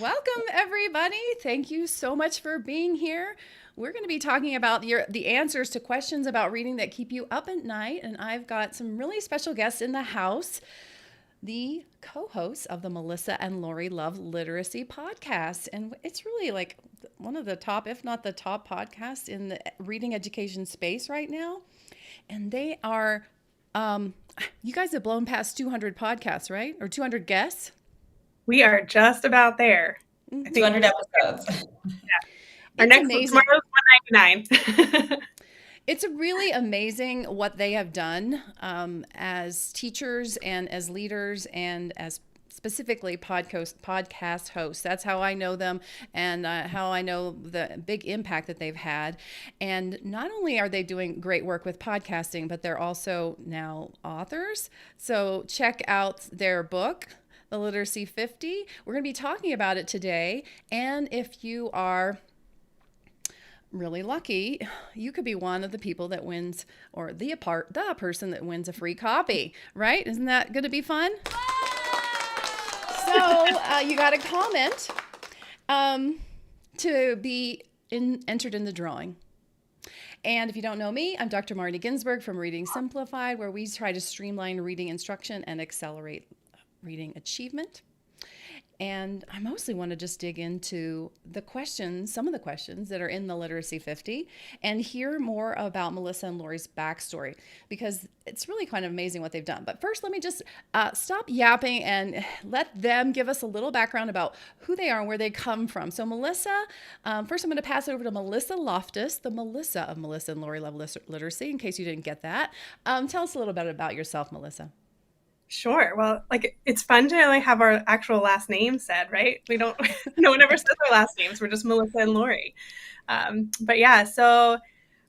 Welcome, everybody. Thank you so much for being here. We're going to be talking about the answers to questions about reading that keep you up at night. And I've got some really special guests in the house, the co-hosts of the Melissa and Lori Love Literacy podcast. And it's really like one of the top, if not the top podcast in the reading education space right now. And they are, you guys have blown past 200 podcasts, right? Or 200 guests? We are just about there. I think 200 episodes. Yeah. Our next one tomorrow is 199. It's really amazing what they have done as teachers and as leaders and as specifically podcast hosts. That's how I know them and how I know the big impact that they've had. And not only are they doing great work with podcasting, but they're also now authors. So check out their book, The Literacy 50. We're going to be talking about it today. And if you are really lucky, you could be one of the people that wins, or the person that wins a free copy, right? Isn't that going to be fun? So you got to comment to be entered in the drawing. And if you don't know me, I'm Dr. Marty Ginsburg from Reading Simplified, where we try to streamline reading instruction and accelerate reading achievement. And I mostly want to just dig into the questions, some of the questions that are in the Literacy 50, and hear more about Melissa and Lori's backstory, because it's really kind of amazing what they've done. But first, let me just stop yapping and let them give us a little background about who they are and where they come from. So Melissa, first I'm going to pass it over to Melissa Loftus, the Melissa of Melissa and Lori Love Literacy, in case you didn't get that. Tell us a little bit about yourself, Melissa. Sure. Well, it's fun to have our actual last name said, right? No one ever says our last names. We're just Melissa and Lori. But yeah, so,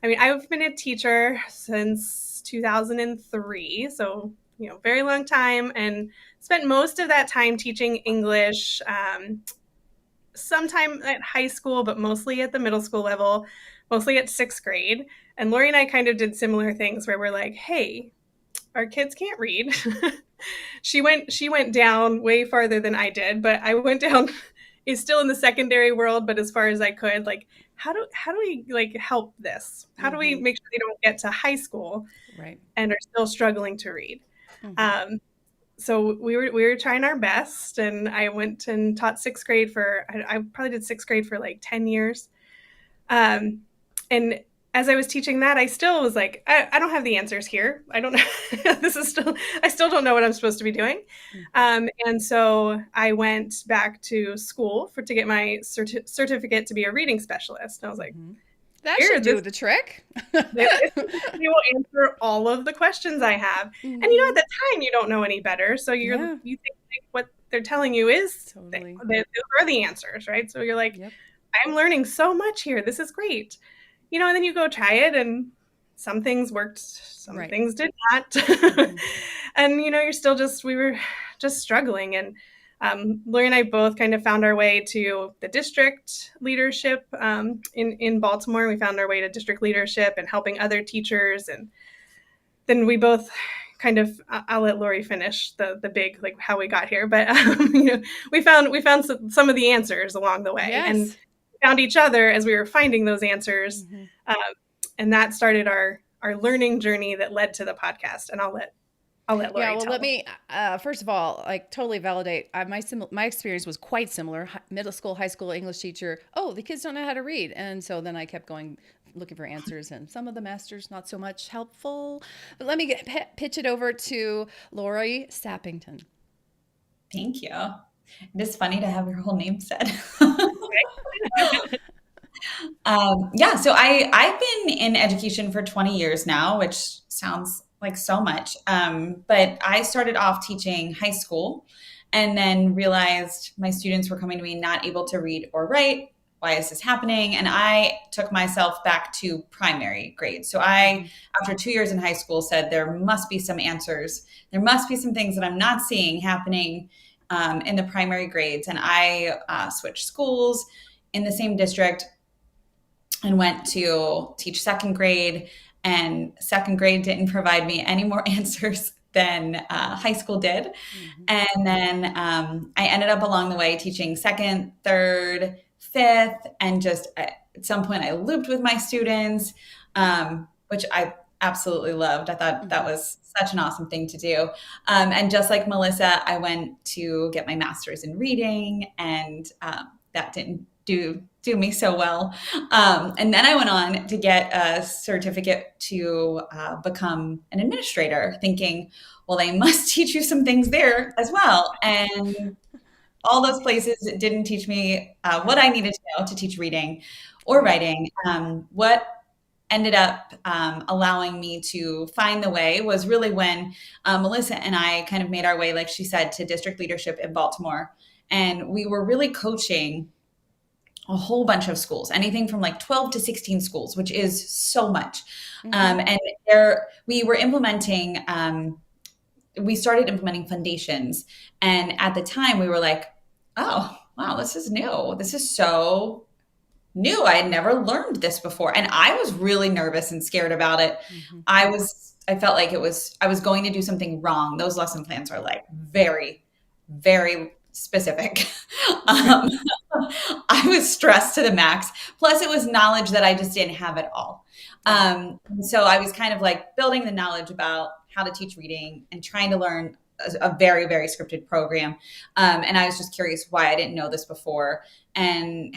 I've been a teacher since 2003. So, very long time, and spent most of that time teaching English, sometime at high school, but mostly at the middle school level, mostly at 6th grade. And Lori and I kind of did similar things where we're like, hey, our kids can't read. She went down way farther than I did, but I went down is still in the secondary world, but as far as I could, how do we help this? How do we make sure they don't get to high school right, and are still struggling to read? So we were trying our best, and I went and taught 6th grade I probably did 6th grade for 10 years. And as I was teaching that, I still was like, I don't have the answers here. I don't know. I still don't know what I'm supposed to be doing. And so I went back to school to get my certificate to be a reading specialist. And I was like, that should do the trick. You will answer all of the questions I have. And at the time, you don't know any better. So you think what they're telling you is those are the answers, right? So you're like, I'm learning so much here. This is great. And then you go try it, and some things worked, some things did not. And, we were just struggling. And Lori and I both kind of found our way to the district leadership in Baltimore. We found our way to district leadership and helping other teachers. And then we both kind of, I'll let Lori finish the big, how we got here. But, we found some of the answers along the way. Yes. And found each other as we were finding those answers. And that started our learning journey that led to the podcast. And I'll let Lori tell. Let me, first of all, totally validate. My experience was quite similar. Middle school, high school English teacher. Oh, the kids don't know how to read. And so then I kept going, looking for answers, and some of the masters not so much helpful. But let me pitch it over to Lori Sappington. Thank you. It is funny to have your whole name said. So I've been in education for 20 years now, which sounds like so much. But I started off teaching high school and then realized my students were coming to me not able to read or write. Why is this happening? And I took myself back to primary grades. So I, after 2 years in high school, said there must be some answers. There must be some things that I'm not seeing happening in the primary grades. And I switched schools in the same district and went to teach 2nd grade. And 2nd grade didn't provide me any more answers than high school did. And then I ended up along the way teaching second, third, fifth, and just at some point I looped with my students, which I absolutely loved. I thought that was such an awesome thing to do. And just like Melissa, I went to get my master's in reading, and that didn't do me so well. And then I went on to get a certificate to become an administrator, thinking, well, they must teach you some things there as well. And all those places didn't teach me what I needed to know to teach reading or writing. What ended up allowing me to find the way was really when Melissa and I kind of made our way, like she said, to district leadership in Baltimore. And we were really coaching a whole bunch of schools, anything from like 12 to 16 schools, which is so much. And there we were implementing, we started implementing foundations. And at the time we were like, oh, wow, this is new. This is so new. I had never learned this before. And I was really nervous and scared about it. I felt like I was going to do something wrong. Those lesson plans are like very, very specific. I was stressed to the max. Plus it was knowledge that I just didn't have at all. So I was kind of like building the knowledge about how to teach reading and trying to learn a very, very scripted program. And I was just curious why I didn't know this before, and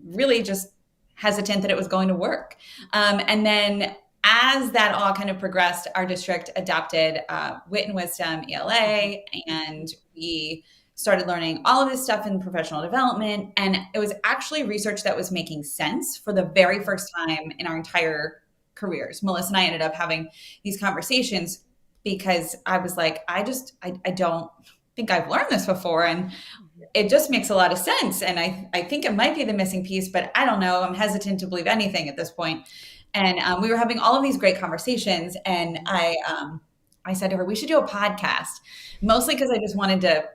really just hesitant that it was going to work. And then as that all kind of progressed, our district adopted Wit and Wisdom ELA, and we started learning all of this stuff in professional development. And it was actually research that was making sense for the very first time in our entire careers. Melissa and I ended up having these conversations because I was like, I don't think I've learned this before. And it just makes a lot of sense. And I think it might be the missing piece, but I don't know. I'm hesitant to believe anything at this point. And we were having all of these great conversations. And I said to her, we should do a podcast, mostly because I just wanted to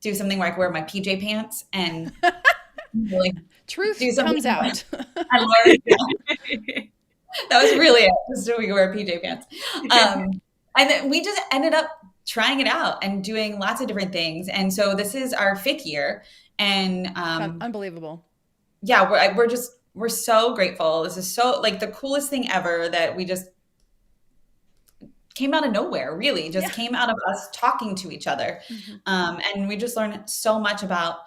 do something where I could wear my PJ pants and really truth comes out. I learned, that was really it, just so we could wear PJ pants. And then we just ended up trying it out and doing lots of different things. And so this is our 5th year, and unbelievable. Yeah, we're so grateful. This is so like the coolest thing ever that we just came out of nowhere, really just came out of us talking to each other. And we just learned so much about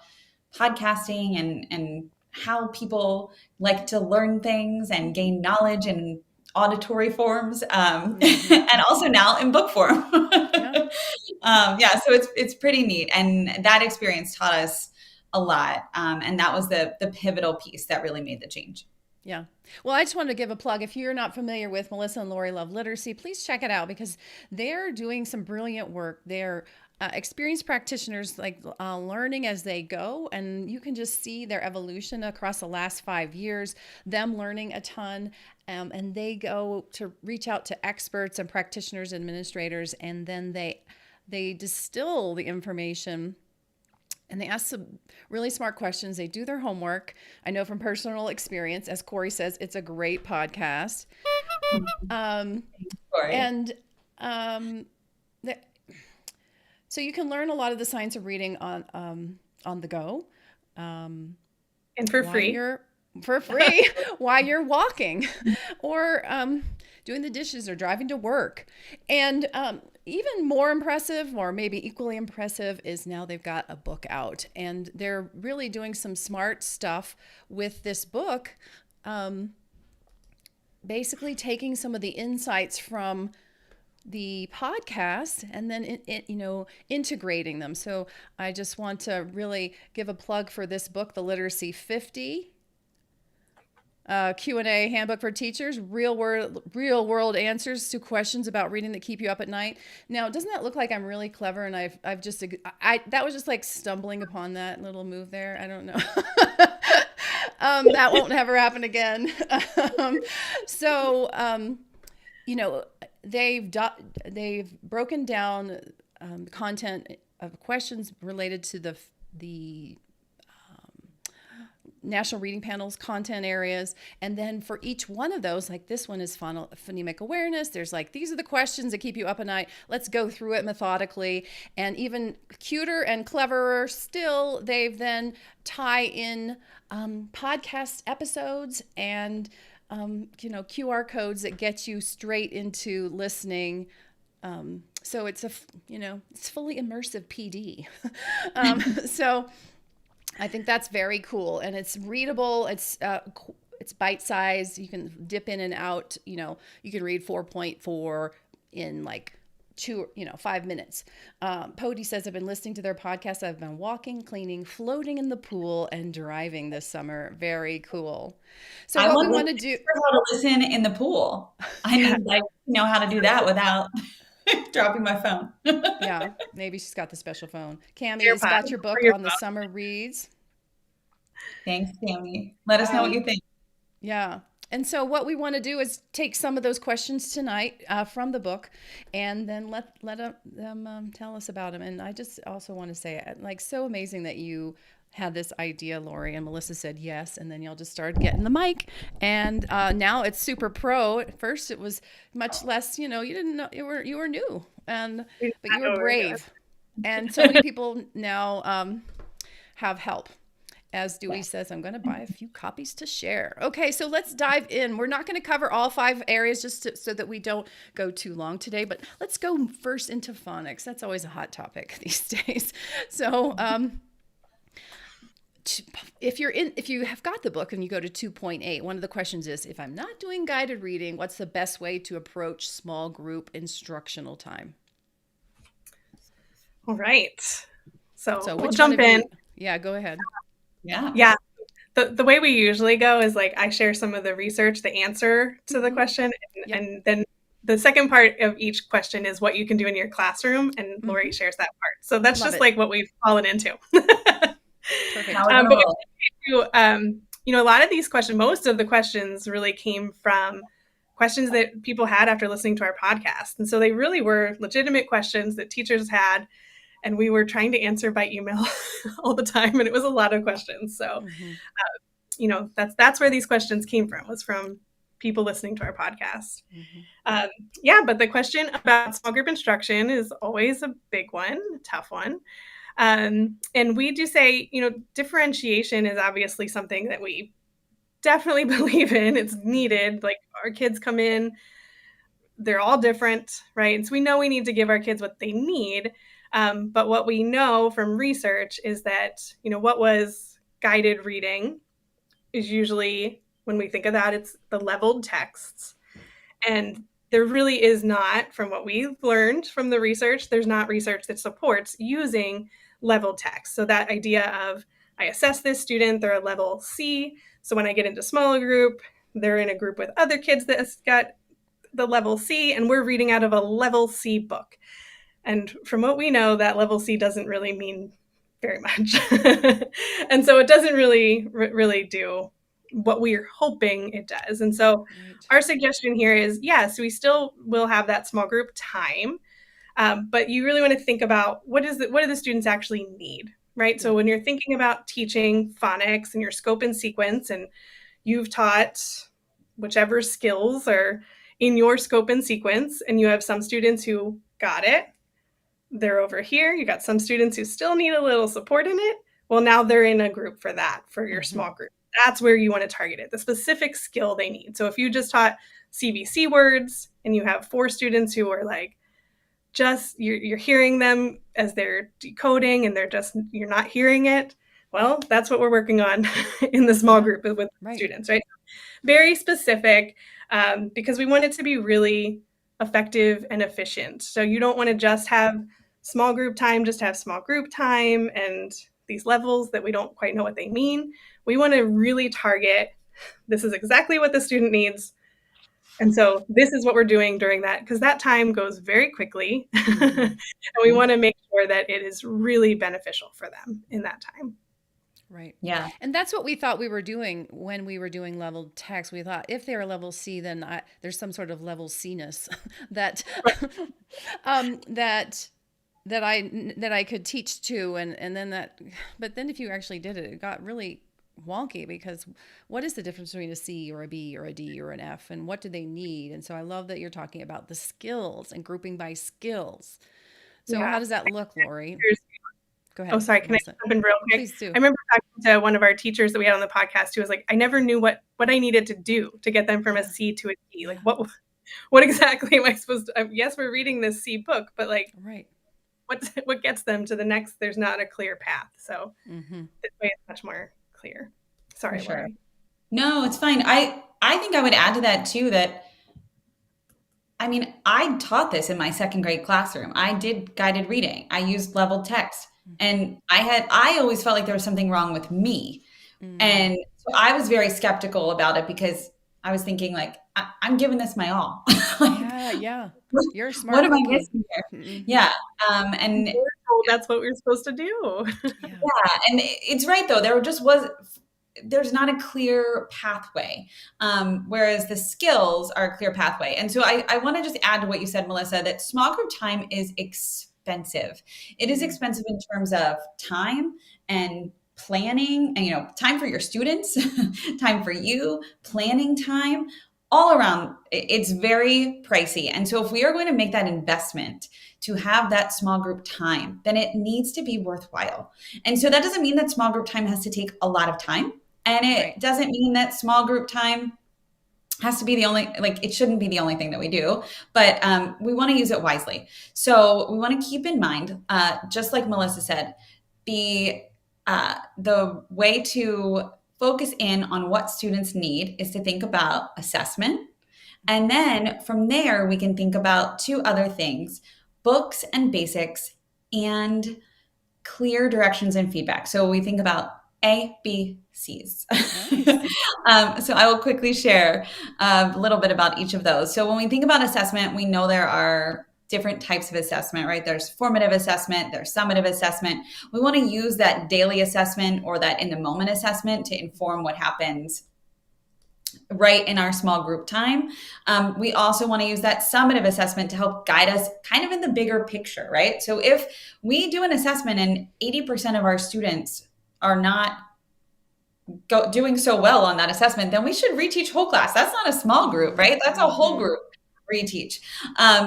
podcasting and how people like to learn things and gain knowledge in auditory forms, and also now in book form. So it's pretty neat. And that experience taught us a lot. And that was the pivotal piece that really made the change. Yeah. Well, I just wanted to give a plug. If you're not familiar with Melissa and Lori Love Literacy, please check it out because they're doing some brilliant work. They're experienced practitioners, like learning as they go. And you can just see their evolution across the last 5 years, them learning a ton. And they go to reach out to experts and practitioners, administrators, and then they distill the information. And they ask some really smart questions. They do their homework. I know from personal experience, as Corey says, it's a great podcast. So you can learn a lot of the science of reading on the go, and for free. While you're walking, or doing the dishes or driving to work. And even more impressive, or maybe equally impressive, is now they've got a book out, and they're really doing some smart stuff with this book, basically taking some of the insights from the podcast and then integrating them. So I just want to really give a plug for this book, The Literacy 50. Q&A handbook for teachers, real world answers to questions about reading that keep you up at night. Now, doesn't that look like I'm really clever? And I've just that was just like stumbling upon that little move there. I don't know. That won't ever happen again. They've broken down content of questions related to the National Reading Panel's content areas. And then for each one of those, like this one is phonemic awareness. There's like, these are the questions that keep you up at night. Let's go through it methodically. And even cuter and cleverer still, they've then tie in podcast episodes and QR codes that get you straight into listening. So it's it's fully immersive PD. So I think that's very cool, and it's readable. It's bite sized. You can dip in and out. You can read 4.4 in like 5 minutes. Pody says, I've been listening to their podcast. I've been walking, cleaning, floating in the pool, and driving this summer. Very cool. So what we want to do, how to listen in the pool. I need to know how to do that without dropping my phone. Yeah, maybe she's got the special phone. Cammie has got your book on the summer reads. Thanks, Cammie. Let us know what you think. Yeah. And so what we want to do is take some of those questions tonight from the book, and then let them tell us about them. And I just also want to say, like, so amazing that you had this idea, Lori, and Melissa said yes, and then y'all just started getting the mic, and now it's super pro. At first, it was much less. You didn't know you were new, but you were brave, and so many people now have help. As Dewey says, I'm going to buy a few copies to share. Okay, so let's dive in. We're not going to cover all 5 areas so that we don't go too long today, but let's go first into phonics. That's always a hot topic these days. So if you have got the book and you go to 2.8, one of the questions is, if I'm not doing guided reading, what's the best way to approach small group instructional time? All right. So we'll jump in. Yeah, go ahead. Yeah. The way we usually go is like I share some of the research, the answer to the question, and then the second part of each question is what you can do in your classroom, and Lori shares that part. So that's like what we've fallen into. Perfect. But a lot of these questions, most of the questions really came from questions that people had after listening to our podcast. And so they really were legitimate questions that teachers had. And we were trying to answer by email all the time, and it was a lot of questions. So, that's where these questions came from, was from people listening to our podcast. But the question about small group instruction is always a big one, a tough one. And we do say, differentiation is obviously something that we definitely believe in. It's needed. Like, our kids come in, they're all different, right? And so we know we need to give our kids what they need. But what we know from research is that, what was guided reading is usually, when we think of that, it's the leveled texts. And there really is not, from what we've learned from the research, there's not research that supports using leveled text. So that idea of, I assess this student, they're a level C. So when I get into smaller group, they're in a group with other kids that's got the level C, and we're reading out of a level C book. And from what we know, that level C doesn't really mean very much. And so it doesn't really do what we're hoping it does. And so our suggestion here is, yes, we still will have that small group time, but you really want to think about what do the students actually need, right? Yeah. So when you're thinking about teaching phonics and your scope and sequence, and you've taught whichever skills are in your scope and sequence, and you have some students who got it, they're over here. You got some students who still need a little support in it. Well, now they're in a group for that, for your small group. That's where you want to target it, the specific skill they need. So if you just taught CVC words and you have 4 students who are like, you're hearing them as they're decoding and you're not hearing it. Well, that's what we're working on in the small group with students, right? Very specific, because we want it to be really effective and efficient. So you don't want to just have small group time, just have small group time and these levels that we don't quite know what they mean. We want to really target, this is exactly what the student needs. And so this is what we're doing during that, because that time goes very quickly. And we want to make sure that it is really beneficial for them in that time. Right. Yeah. And that's what we thought we were doing when we were doing leveled text. We thought if they're level C, then there's some sort of level C-ness that that I could teach to, and then that. But then if you actually did it, it got really wonky, because what is the difference between a C or a B or a D or an F, and what do they need? And so I love that you're talking about the skills and grouping by skills. So how does that look, Lori? Go ahead. Oh, sorry. Can Melissa. I jump in real quick? Please do. I remember talking to one of our teachers that we had on the podcast who was like, I never knew what I needed to do to get them from a C to a D. Like, what exactly am I supposed to? Yes, we're reading this C book, but like, right. What gets them to the next? There's not a clear path. So this way it's much more clear. Sorry, sure. Lori. No, it's fine. I think I would add to that too, that I mean, I taught this in my second grade classroom. I did guided reading. I used leveled text. And I always felt like there was something wrong with me. And so I was very skeptical about it, because I was thinking like, I'm giving this my all. Like, yeah. You're smart. What am I missing here? Yeah. And that's what we're supposed to do. Yeah. And it's right though. There's not a clear pathway. Whereas the skills are a clear pathway. And so I want to just add to what you said, Melissa, that small group time is expensive. It is expensive in terms of time and planning, and time for your students, time for you, planning time, all around. It's very pricey. And so if we are going to make that investment to have that small group time, then it needs to be worthwhile. And so that doesn't mean that small group time has to take a lot of time. And it doesn't mean that small group time has to be it shouldn't be the only thing that we do, but we want to use it wisely. So we want to keep in mind, just like Melissa said, the way to focus in on what students need is to think about assessment. And then from there, we can think about two other things: books and basics, and clear directions and feedback. So we think about A, B, C's. Nice. So I will quickly share a little bit about each of those. So when we think about assessment, we know there are different types of assessment, right? There's formative assessment, there's summative assessment. We want to use that daily assessment or that in the moment assessment to inform what happens right in our small group time. We also want to use that summative assessment to help guide us kind of in the bigger picture, right? So if we do an assessment and 80% of our students are not doing so well on that assessment, then we should reteach whole class. That's not a small group, right? That's a whole group reteach.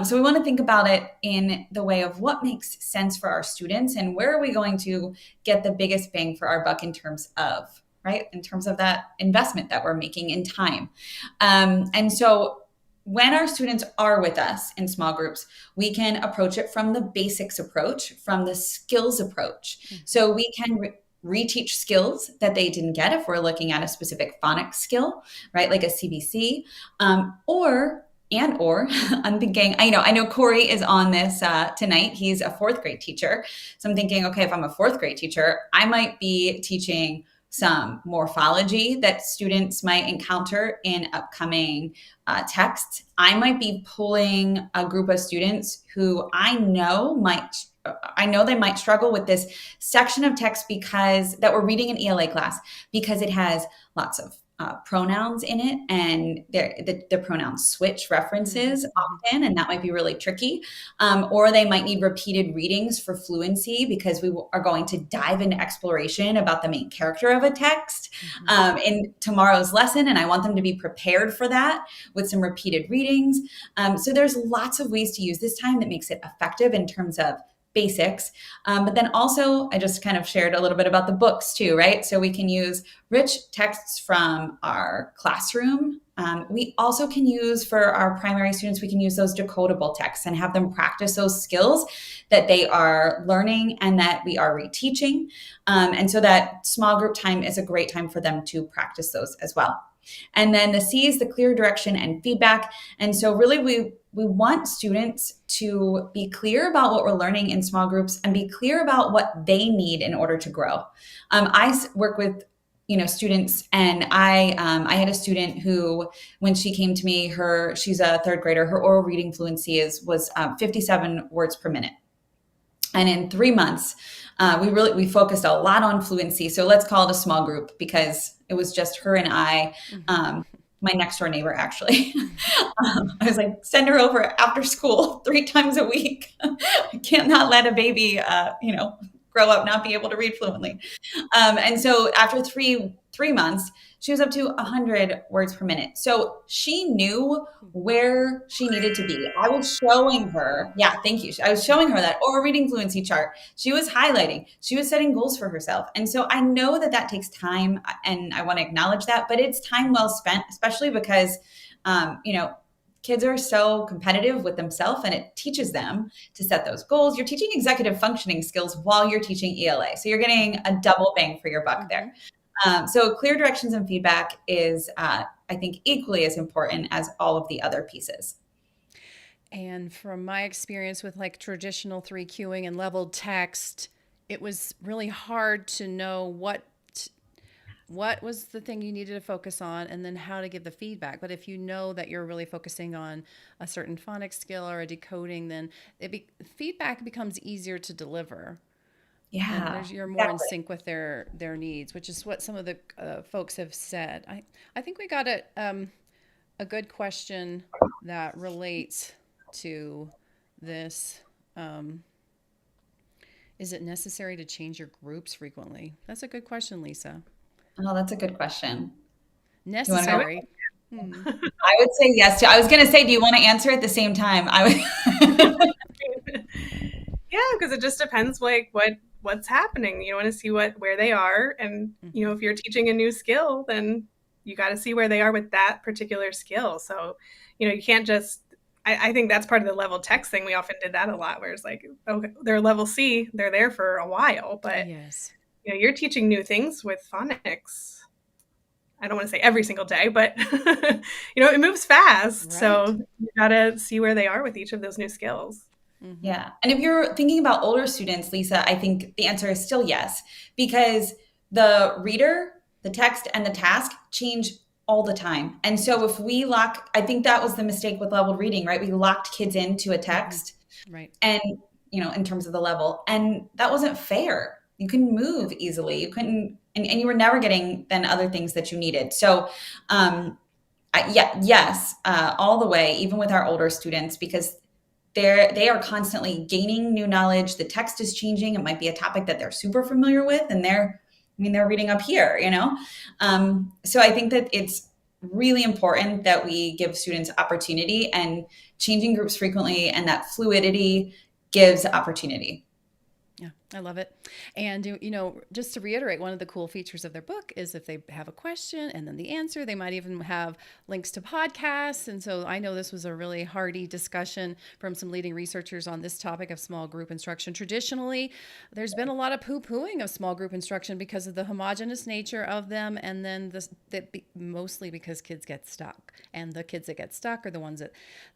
So we want to think about it in the way of what makes sense for our students and where are we going to get the biggest bang for our buck in terms of that investment that we're making in time. And so when our students are with us in small groups, we can approach it from the basics approach, from the skills approach. So we can reteach skills that they didn't get if we're looking at a specific phonics skill, right? Like a CBC, or I'm thinking, I know Corey is on this tonight. He's a fourth grade teacher. So I'm thinking, okay, if I'm a fourth grade teacher, I might be teaching some morphology that students might encounter in upcoming texts. I might be pulling a group of students who I know they might struggle with this section of text that we're reading in ELA class, because it has lots of pronouns in it, and the pronouns switch references often, and that might be really tricky. Or they might need repeated readings for fluency, because we are going to dive into exploration about the main character of a text in tomorrow's lesson, and I want them to be prepared for that with some repeated readings. So there's lots of ways to use this time that makes it effective in terms of basics. But then also, I just kind of shared a little bit about the books too, right? So we can use rich texts from our classroom. We also can use, for our primary students, we can use those decodable texts and have them practice those skills that they are learning and that we are reteaching. And so that small group time is a great time for them to practice those as well. And then the C is the clear direction and feedback. And so really we want students to be clear about what we're learning in small groups and be clear about what they need in order to grow. I work with students, and I had a student who, when she came to me, she's a third grader, her oral reading fluency was 57 words per minute. And in 3 months, we focused a lot on fluency. So let's call it a small group, because it was just her and I, my next door neighbor, actually. I was like, send her over after school 3 times a week. I can't not let a baby, grow up, not be able to read fluently. And so after 3 3 months, she was up to 100 words per minute. So she knew where she needed to be. I was showing her, yeah, thank you. I was showing her that or reading fluency chart. She was highlighting, she was setting goals for herself. And so I know that that takes time, and I want to acknowledge that, but it's time well spent, especially because, kids are so competitive with themselves, and it teaches them to set those goals. You're teaching executive functioning skills while you're teaching ELA. So you're getting a double bang for your buck there. So clear directions and feedback is, I think, equally as important as all of the other pieces. And from my experience with like traditional 3Qing and leveled text, it was really hard to know what was the thing you needed to focus on and then how to give the feedback. But if you know that you're really focusing on a certain phonics skill or a decoding, then feedback becomes easier to deliver. Yeah, and you're more in sync with their needs, which is what some of the folks have said. I think we got a good question that relates to this. Is it necessary to change your groups frequently? That's a good question, Lisa. Oh, that's a good question. Necessary. I would say yes too. I was going to say, do you want to answer at the same time? Yeah, because it just depends like what's happening. You want to see where they are, and if you're teaching a new skill, then you got to see where they are with that particular skill. So, you can't just. I think that's part of the level text thing. We often did that a lot, where it's like, okay, they're level C, they're there for a while, but yes. You're teaching new things with phonics. I don't want to say every single day, but it moves fast. Right. So you got to see where they are with each of those new skills. Mm-hmm. Yeah. And if you're thinking about older students, Lisa, I think the answer is still yes, because the reader, the text, and the task change all the time. And so if we I think that was the mistake with leveled reading, right? We locked kids into a text, right? And, in terms of the level, and that wasn't fair. You couldn't move easily. You couldn't, and you were never getting then other things that you needed. So, yes, all the way, even with our older students, because they are constantly gaining new knowledge. The text is changing. It might be a topic that they're super familiar with, and they're reading up here, So I think that it's really important that we give students opportunity, and changing groups frequently, and that fluidity gives opportunity. Yeah, I love it. And, just to reiterate, one of the cool features of their book is if they have a question and then the answer, they might even have links to podcasts. And so I know this was a really hearty discussion from some leading researchers on this topic of small group instruction. Traditionally, there's been a lot of poo-pooing of small group instruction because of the homogeneous nature of them. And then mostly because kids get stuck. And the kids that get stuck are the ones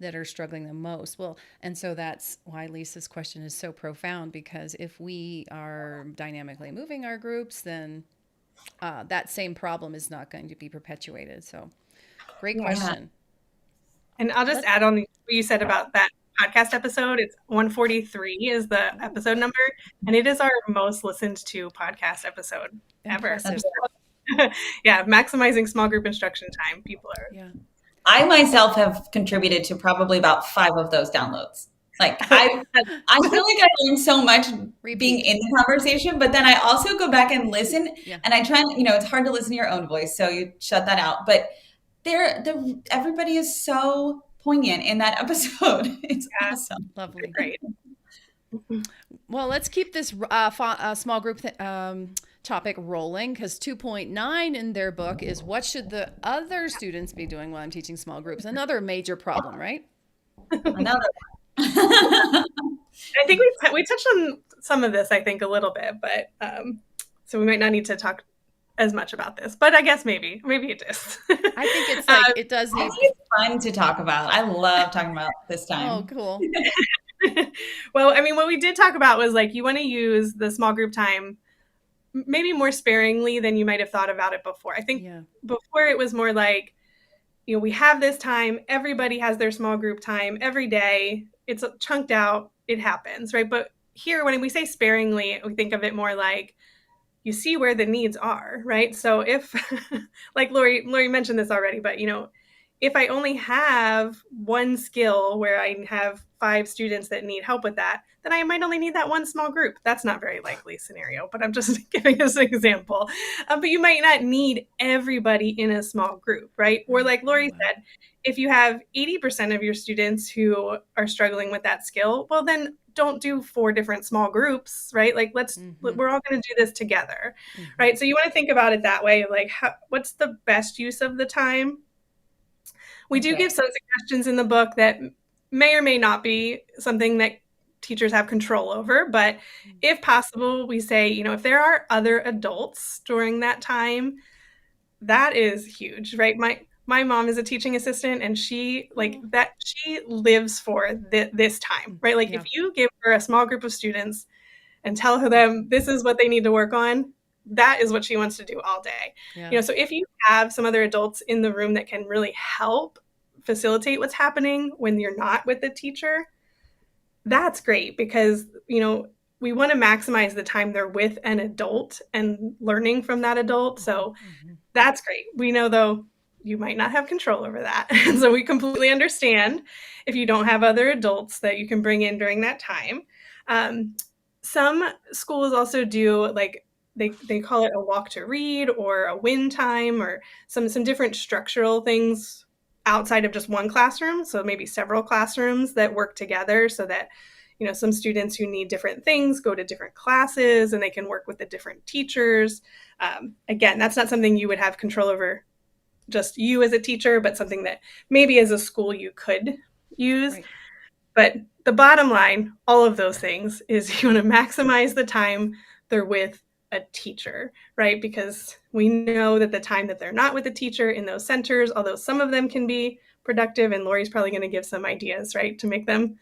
that are struggling the most. Well, and so that's why Lisa's question is so profound, because if we are dynamically moving our groups, then that same problem is not going to be perpetuated. So great question. And I'll just add on what you said about that podcast episode. It's 143 is the episode number, and it is our most listened to podcast episode ever. Yeah, maximizing small group instruction time. People are. Yeah. I myself have contributed to probably about 5 of those downloads. Like I feel like I learned so much being in the conversation, but then I also go back and listen, and I try and, it's hard to listen to your own voice, so you shut that out. But everybody is so poignant in that episode. It's awesome. Lovely. Great. Well, let's keep this small group topic rolling, because 2.9 in their book is what should the other students be doing while I'm teaching small groups? Another major problem, right? Another I think we touched on some of this, I think, a little bit, but so we might not need to talk as much about this, but I guess maybe it is. I think it's like it does need. I think it's fun to talk about. I love talking about this time. Oh, cool. Well, what we did talk about was like you want to use the small group time maybe more sparingly than you might have thought about it before. I think before it was more like, we have this time, everybody has their small group time every day. It's chunked out, it happens, right? But here, when we say sparingly, we think of it more like you see where the needs are, right? So if, like Lori mentioned this already, but if I only have one skill where I have 5 students that need help with that, then I might only need that one small group. That's not very likely scenario, but I'm just giving us an example. But you might not need everybody in a small group, right? Or like Lori said, if you have 80% of your students who are struggling with that skill, well, then don't do 4 different small groups, right? Like we're all going to do this together, right? So you want to think about it that way, like what's the best use of the time? We do give some suggestions in the book that may or may not be something that teachers have control over, but if possible, we say, if there are other adults during that time, that is huge, right? My mom is a teaching assistant, and she lives for this time, right? Like if you give her a small group of students and tell them this is what they need to work on, that is what she wants to do all day. So if you have some other adults in the room that can really help facilitate what's happening when you're not with the teacher, that's great, because we want to maximize the time they're with an adult and learning from that adult. So that's great. We know, though, you might not have control over that. And so we completely understand if you don't have other adults that you can bring in during that time. Some schools also do, like, they call it a walk to read or a win time, or some different structural things outside of just one classroom. So maybe several classrooms that work together, so that some students who need different things go to different classes and they can work with the different teachers. Again, that's not something you would have control over, just you as a teacher, but something that maybe as a school you could use. Right. But the bottom line, all of those things, is you want to maximize the time they're with a teacher, right? Because we know that the time that they're not with a teacher in those centers, although some of them can be productive, and Lori's probably going to give some ideas, right, to make them.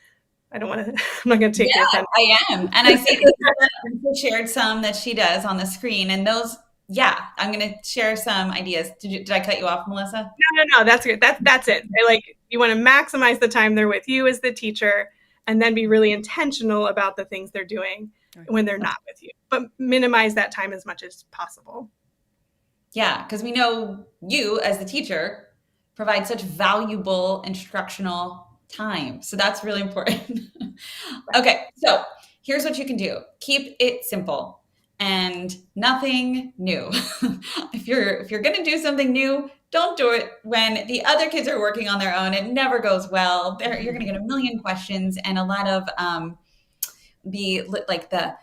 I'm not going to take your time. I am. And I see that she shared some that she does on the screen, and those, I'm going to share some ideas. Did I cut you off, Melissa? No, that's good. That's it. You want to maximize the time they're with you as the teacher, and then be really intentional about the things they're doing when they're not with you, but minimize that time as much as possible. Yeah, because we know you as the teacher provide such valuable instructional time. So that's really important. Okay, so here's what you can do. Keep it simple and nothing new. If you're going to do something new, don't do it when the other kids are working on their own. It never goes well. You're going to get a million questions and a lot of the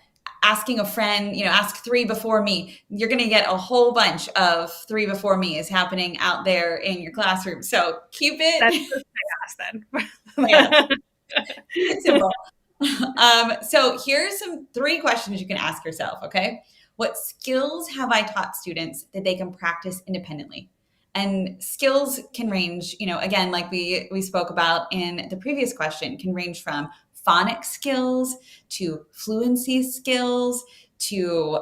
asking a friend, ask 3 before me. You're going to get a whole bunch of 3 before me is happening out there in your classroom. So keep it. That's just chaos then. Yeah. Keep it simple. So here's 3 questions you can ask yourself. Okay. What skills have I taught students that they can practice independently? And skills can range, again, like we spoke about in the previous question, can range from phonics skills to fluency skills to,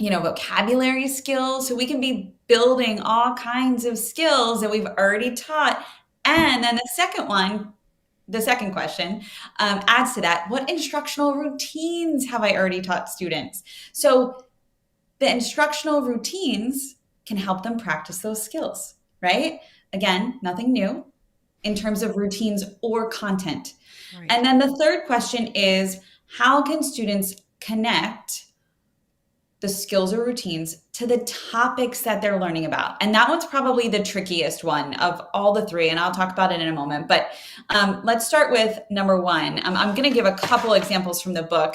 vocabulary skills. So we can be building all kinds of skills that we've already taught. And then the second question adds to that. What instructional routines have I already taught students? So the instructional routines can help them practice those skills, right? Again, nothing new in terms of routines or content. Right. And then the third question is, how can students connect the skills or routines to the topics that they're learning about? And that one's probably the trickiest one of all the 3, and I'll talk about it in a moment. But let's start with number 1. I'm going to give a couple examples from the book.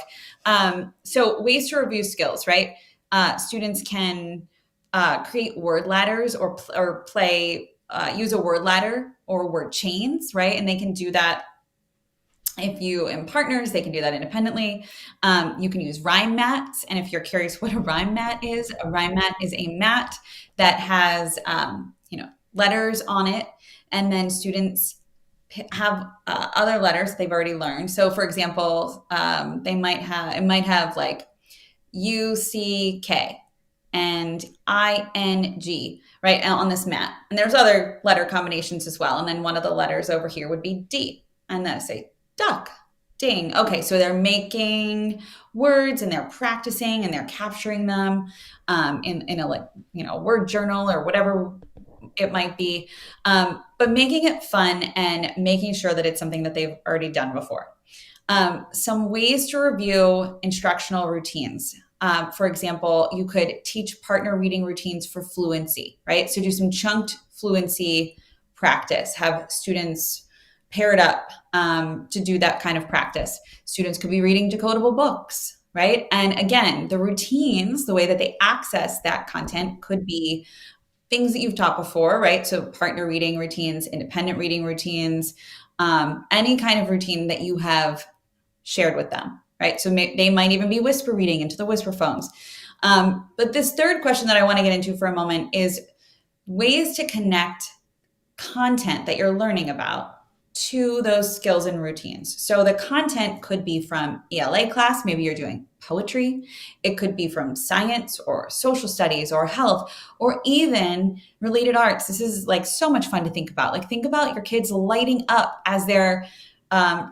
So ways to review skills, right? Students can create word ladders or use a word ladder or word chains, right? And they can do that if you and partners, they can do that independently. You can use rhyme mats. And if you're curious what a rhyme mat is a mat that has, letters on it. And then students have other letters they've already learned. So for example, it might have like UCK and ING, right, on this mat. And there's other letter combinations as well. And then one of the letters over here would be D. And then I say duck, ding. Okay, so they're making words and they're practicing and they're capturing them in a word journal or whatever it might be, but making it fun and making sure that it's something that they've already done before. Some ways to review instructional routines. For example, you could teach partner reading routines for fluency, right? So do some chunked fluency practice, have students paired up to do that kind of practice. Students could be reading decodable books, right? And again, the routines, the way that they access that content could be things that you've taught before, right? So partner reading routines, independent reading routines, any kind of routine that you have shared with them, right? So they might even be whisper reading into the whisper phones. But this third question that I want to get into for a moment is ways to connect content that you're learning about to those skills and routines. So the content could be from ELA class, maybe you're doing poetry. It could be from science or social studies or health or even related arts. This is like so much fun to think about. Like think about your kids lighting up as they're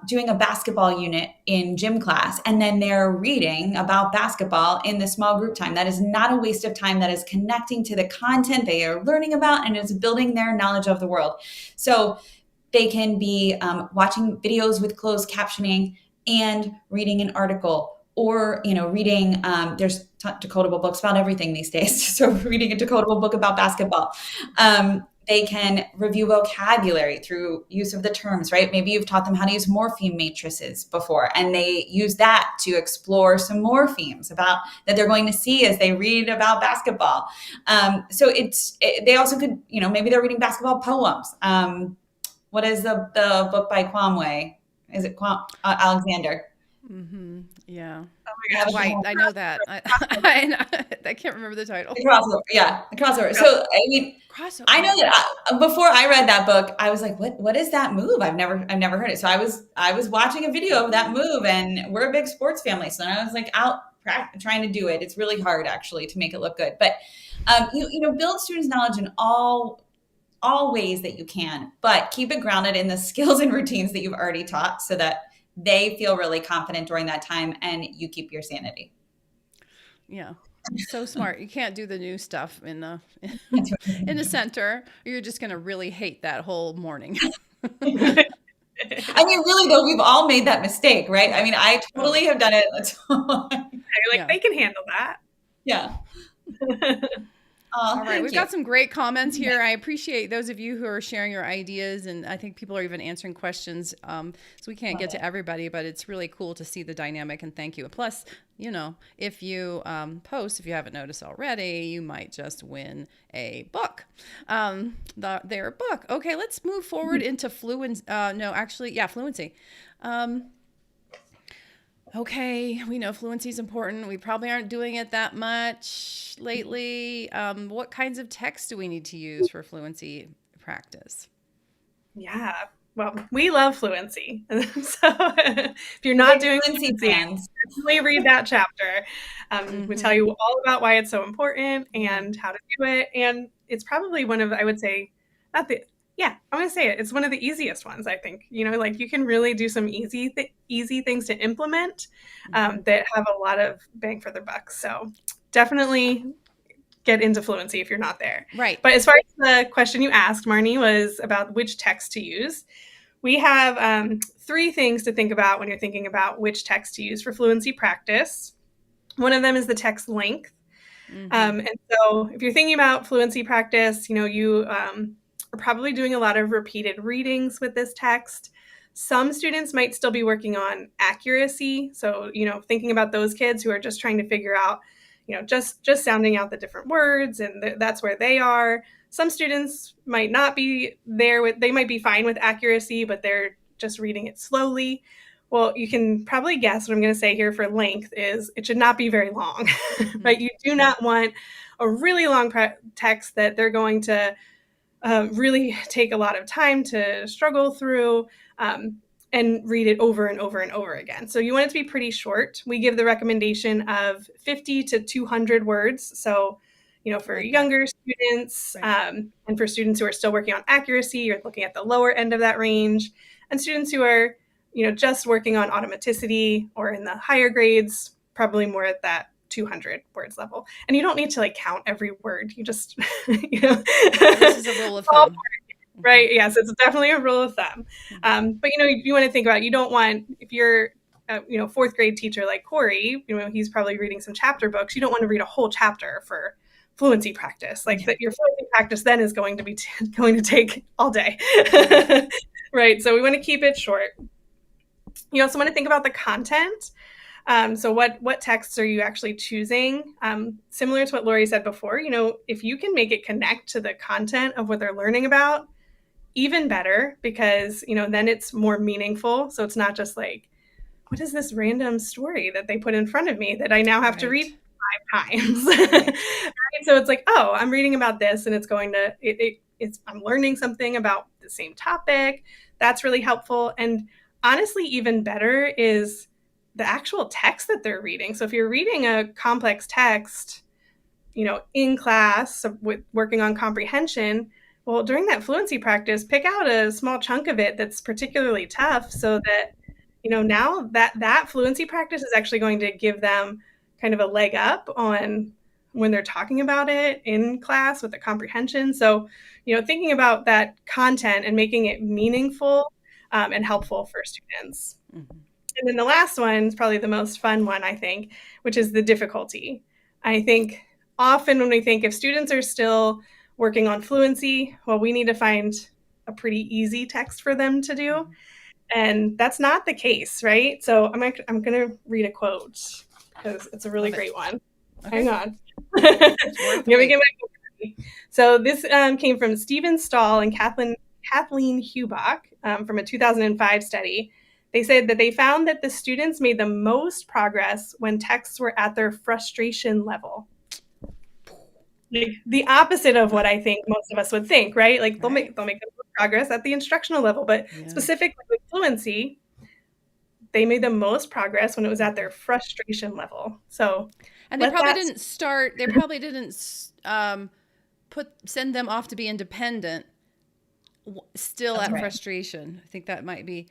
doing a basketball unit in gym class, and then they're reading about basketball in the small group time. That is not a waste of time. That is connecting to the content they are learning about, and it's building their knowledge of the world. So they can be watching videos with closed captioning and reading an article, or reading. There's decodable books about everything these days. So reading a decodable book about basketball. They can review vocabulary through use of the terms, right? Maybe you've taught them how to use morpheme matrices before, and they use that to explore some morphemes that they're going to see as they read about basketball. So they also could, maybe they're reading basketball poems. What is the book by Kwame? Is it Alexander? Mm-hmm. Yeah. Oh my gosh. White. I know that. I can't remember the title. The crossover. Yeah, the crossover. So Crossover. I know that before I read that book, I was like, what is that move? I've never heard it. So I was watching a video of that move, and we're a big sports family. So I was like out trying to do it. It's really hard actually to make it look good. But build students' knowledge in all ways that you can, but keep it grounded in the skills and routines that you've already taught so that they feel really confident during that time and you keep your sanity. Yeah. So smart. You can't do the new stuff in the center, or you're just going to really hate that whole morning. I mean, really though, we've all made that mistake, right? I mean, I totally have done it. You're like, they can handle that. Yeah. All right. We've got some great comments here. I appreciate those of you who are sharing your ideas, and I think people are even answering questions. So we can't get to everybody, but it's really cool to see the dynamic, and thank you. And plus, if you post, if you haven't noticed already, you might just win a book, their book. Okay, let's move forward into Fluency. Okay, we know fluency is important. We probably aren't doing it that much lately. What kinds of text do we need to use for fluency practice? Yeah, well, we love fluency. So if you're not doing fluency fans, definitely read that chapter. We tell you all about why it's so important and how to do it. And it's probably one of, I would say, I'm going to say it. It's one of the easiest ones, I think. Like you can really do some easy things to implement that have a lot of bang for their buck. So definitely get into fluency if you're not there. Right. But as far as the question you asked, Marnie, was about which text to use. We have 3 things to think about when you're thinking about which text to use for fluency practice. One of them is the text length. And so if you're thinking about fluency practice, you are probably doing a lot of repeated readings with this text. Some students might still be working on accuracy. So, thinking about those kids who are just trying to figure out, just sounding out the different words, and that's where they are. Some students might not be there they might be fine with accuracy, but they're just reading it slowly. Well, you can probably guess what I'm going to say here for length is it should not be very long, right? You do not want a really long text that they're going to really take a lot of time to struggle through and read it over and over and over again. So you want it to be pretty short. We give the recommendation of 50 to 200 words. So, for younger students and for students who are still working on accuracy, you're looking at the lower end of that range. And students who are, just working on automaticity or in the higher grades, probably more at that 200 words level. And you don't need to like count every word. You just, this is a rule of thumb. Right. Yes, it's definitely a rule of thumb. But, you want to think about, you don't want, if you're, fourth grade teacher like Corey, he's probably reading some chapter books. You don't want to read a whole chapter for fluency practice. Like that, your fluency practice then is going to be going to take all day. Right. So we want to keep it short. You also want to think about the content. So what texts are you actually choosing? Similar to what Lori said before, if you can make it connect to the content of what they're learning about, even better, because, then it's more meaningful. So it's not just like, what is this random story that they put in front of me that I now have to read 5 times? Right? So it's like, oh, I'm reading about this, and it's going to, I'm learning something about the same topic. That's really helpful. And honestly, even better is the actual text that they're reading. So if you're reading a complex text, in class with working on comprehension, well, during that fluency practice, pick out a small chunk of it that's particularly tough, so that, now that fluency practice is actually going to give them kind of a leg up on when they're talking about it in class with the comprehension. So, thinking about that content and making it meaningful and helpful for students. Mm-hmm. And then the last one is probably the most fun one, I think, which is the difficulty. I think often when we think if students are still working on fluency, well, we need to find a pretty easy text for them to do. And that's not the case, right? So I'm going to read a quote because it's a really great one. Okay. Hang on. Let me get my book. So this came from Stephen Stahl and Kathleen Hubach from a 2005 study. They said that they found that the students made the most progress when texts were at their frustration level. Like the opposite of what I think most of us would think, right? Like they'll make the most progress at the instructional level, but specifically with fluency, they made the most progress when it was at their frustration level. So, and they probably didn't start. They probably didn't send them off to be independent. Still at frustration. I think that might be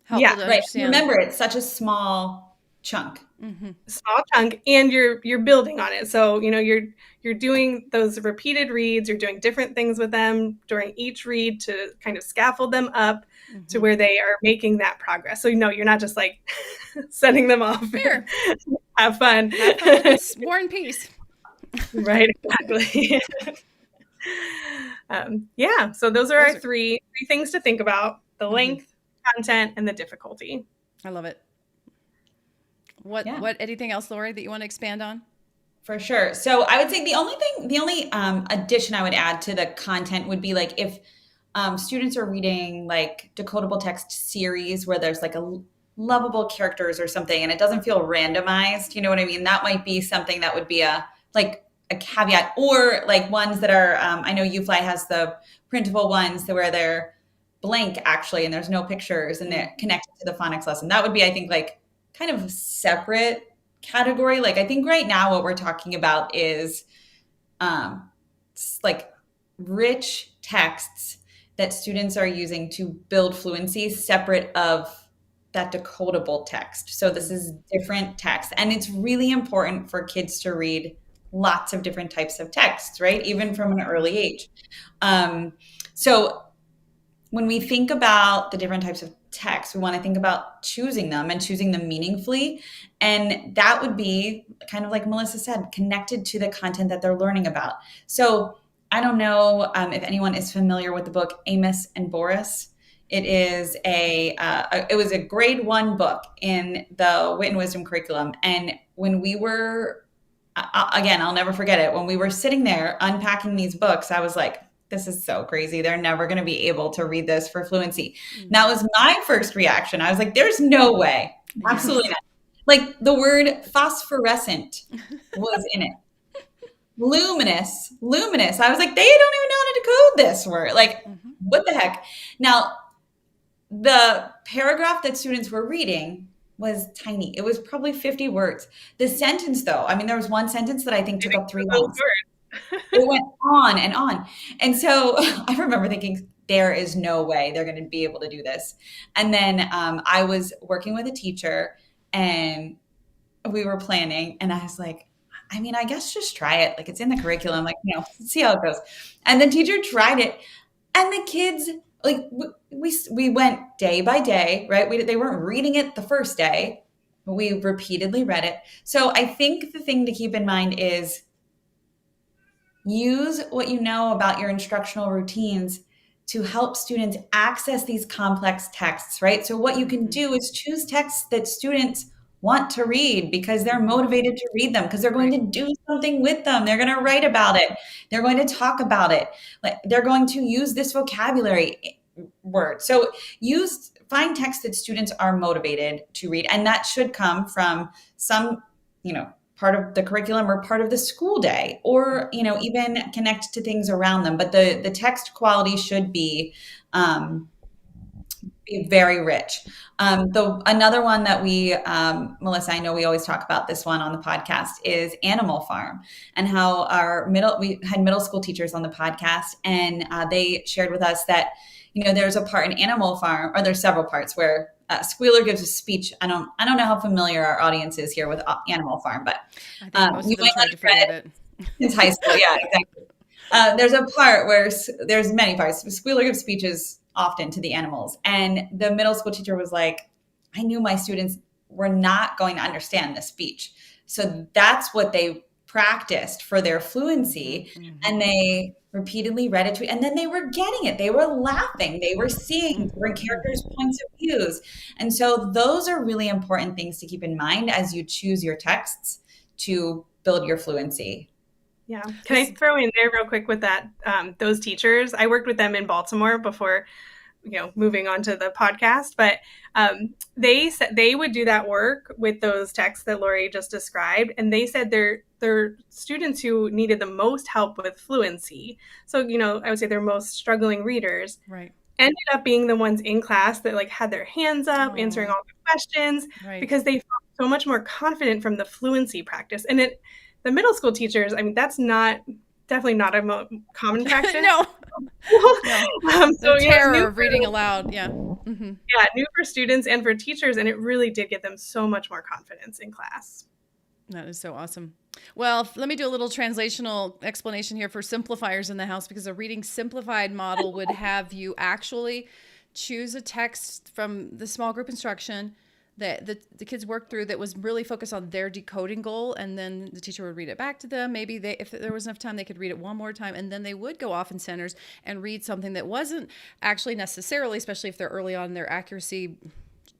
helpful to understand. Remember, it's such a small chunk. Mm-hmm. Small chunk, and you're building on it. So you're doing those repeated reads. You're doing different things with them during each read to kind of scaffold them up to where they are making that progress. So you're not just like sending them off. Here, have fun. War and peace. Right, exactly. So those are our three things to think about: the length, content, and the difficulty. I love it. What anything else, Lori, that you want to expand on? For sure. So I would say the only addition I would add to the content would be like if students are reading like decodable text series where there's like a lovable characters or something and it doesn't feel randomized, you know what I mean? That might be something that would be a caveat, or like ones that are, I know UFly has the printable ones where they're blank actually, and there's no pictures and they're connected to the phonics lesson. That would be, I think, like kind of a separate category. Like I think right now what we're talking about is like rich texts that students are using to build fluency separate of that decodable text. So this is different text, and it's really important for kids to read lots of different types of texts, right? Even from an early age. So when we think about the different types of text, we want to think about choosing them and choosing them meaningfully. And that would be kind of like Melissa said, connected to the content that they're learning about. So I don't know if anyone is familiar with the book Amos and Boris. It is it was a grade 1 book in the Wit and Wisdom curriculum. And when we were, again, I'll never forget it. When we were sitting there unpacking these books, I was like, this is so crazy. They're never going to be able to read this for fluency. Mm-hmm. That was my first reaction. I was like, there's no way. Absolutely not. Like the word phosphorescent was in it. Luminous. I was like, they don't even know how to decode this word. Like, what the heck? Now, the paragraph that students were reading was tiny. It was probably 50 words. The sentence, though, I mean, there was one sentence that I think took up 3 lines. It went on and on. And so I remember thinking, there is no way they're going to be able to do this. And then I was working with a teacher, and we were planning, and I was like, I mean, I guess just try it. Like, it's in the curriculum, like, see how it goes. And the teacher tried it, and the kids, like, we went day by day, right? They weren't reading it the first day, but we repeatedly read it. So I think the thing to keep in mind is use what you know about your instructional routines to help students access these complex texts, right? So what you can do is choose texts that students want to read because they're motivated to read them, because they're going to do something with them. They're going to write about it. They're going to talk about it. Like, they're going to use this vocabulary word. So find texts that students are motivated to read. And that should come from some, part of the curriculum or part of the school day, or, even connect to things around them. But the text quality should be very rich. Another one that we, Melissa, I know we always talk about this one on the podcast, is Animal Farm, and how we had middle school teachers on the podcast, and they shared with us that, there's a part in Animal Farm, or there's several parts where Squealer gives a speech. I don't know how familiar our audience is here with Animal Farm, but I think most of them tried to forget it. It's high school. Yeah, exactly. There's a part where there's many parts. Squealer gives speeches often to the animals. And the middle school teacher was like, I knew my students were not going to understand the speech. So that's what they practiced for their fluency. Mm-hmm. And they repeatedly read it to, and then they were getting it. They were laughing. They were seeing different characters' points of views. And so those are really important things to keep in mind as you choose your texts to build your fluency. Yeah. Can I throw in there real quick with that? Those teachers, I worked with them in Baltimore before, moving on to the podcast, but they said they would do that work with those texts that Lori just described. And they said they're students who needed the most help with fluency. So, I would say their most struggling readers ended up being the ones in class that had their hands up, answering all the questions, because they felt so much more confident from the fluency practice. And the middle school teachers, I mean, that's definitely not a common practice. No. So the terror of reading aloud. Yeah. Mm-hmm. Yeah, new for students and for teachers. And it really did get them so much more confidence in class. That is so awesome. Well, let me do a little translational explanation here for simplifiers in the house, because a reading simplified model would have you actually choose a text from the small group instruction that the kids worked through that was really focused on their decoding goal, and then the teacher would read it back to them. Maybe if there was enough time, they could read it one more time, and then they would go off in centers and read something that wasn't actually necessarily, especially if they're early on in their accuracy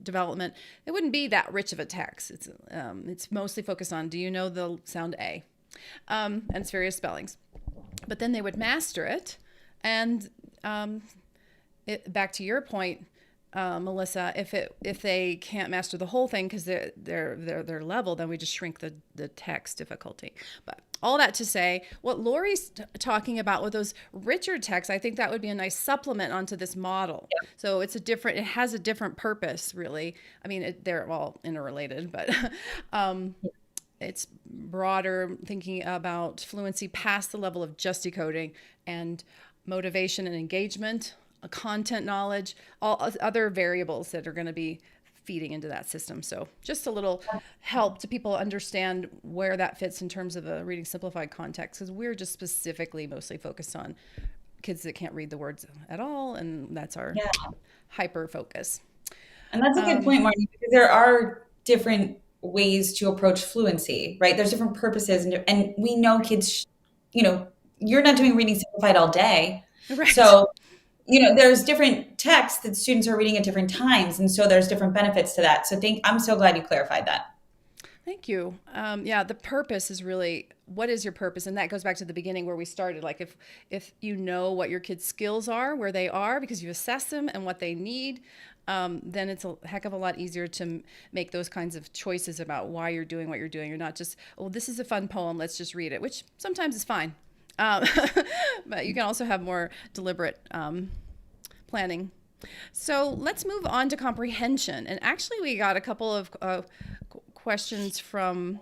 development, it wouldn't be that rich of a text. It's mostly focused on, do you know the sound A, and its various spellings. But then they would master it, and back to your point, Melissa, if they can't master the whole thing because their level, then we just shrink the text difficulty. But all that to say, what Lori's talking about with those richer texts, I think that would be a nice supplement onto this model. Yeah. So it has a different purpose, really. I mean, they're all interrelated, but it's broader, thinking about fluency past the level of just decoding, and motivation and engagement, content knowledge, all other variables that are going to be feeding into that system. So just a little help to people understand where that fits in terms of a reading simplified context, because we're just specifically mostly focused on kids that can't read the words at all, and that's our hyper focus. And that's a good point, Marty, because there are different ways to approach fluency, right? There's different purposes, and we know kids, you're not doing reading simplified all day. Right. So there's different texts that students are reading at different times. And so there's different benefits to that. So I'm so glad you clarified that. Thank you. The purpose is really, what is your purpose? And that goes back to the beginning where we started. Like if you know what your kids' skills are, where they are, because you assess them and what they need, then it's a heck of a lot easier to make those kinds of choices about why you're doing what you're doing. You're not just, this is a fun poem, let's just read it, which sometimes is fine. But you can also have more deliberate planning. So let's move on to comprehension. And actually, we got a couple of questions from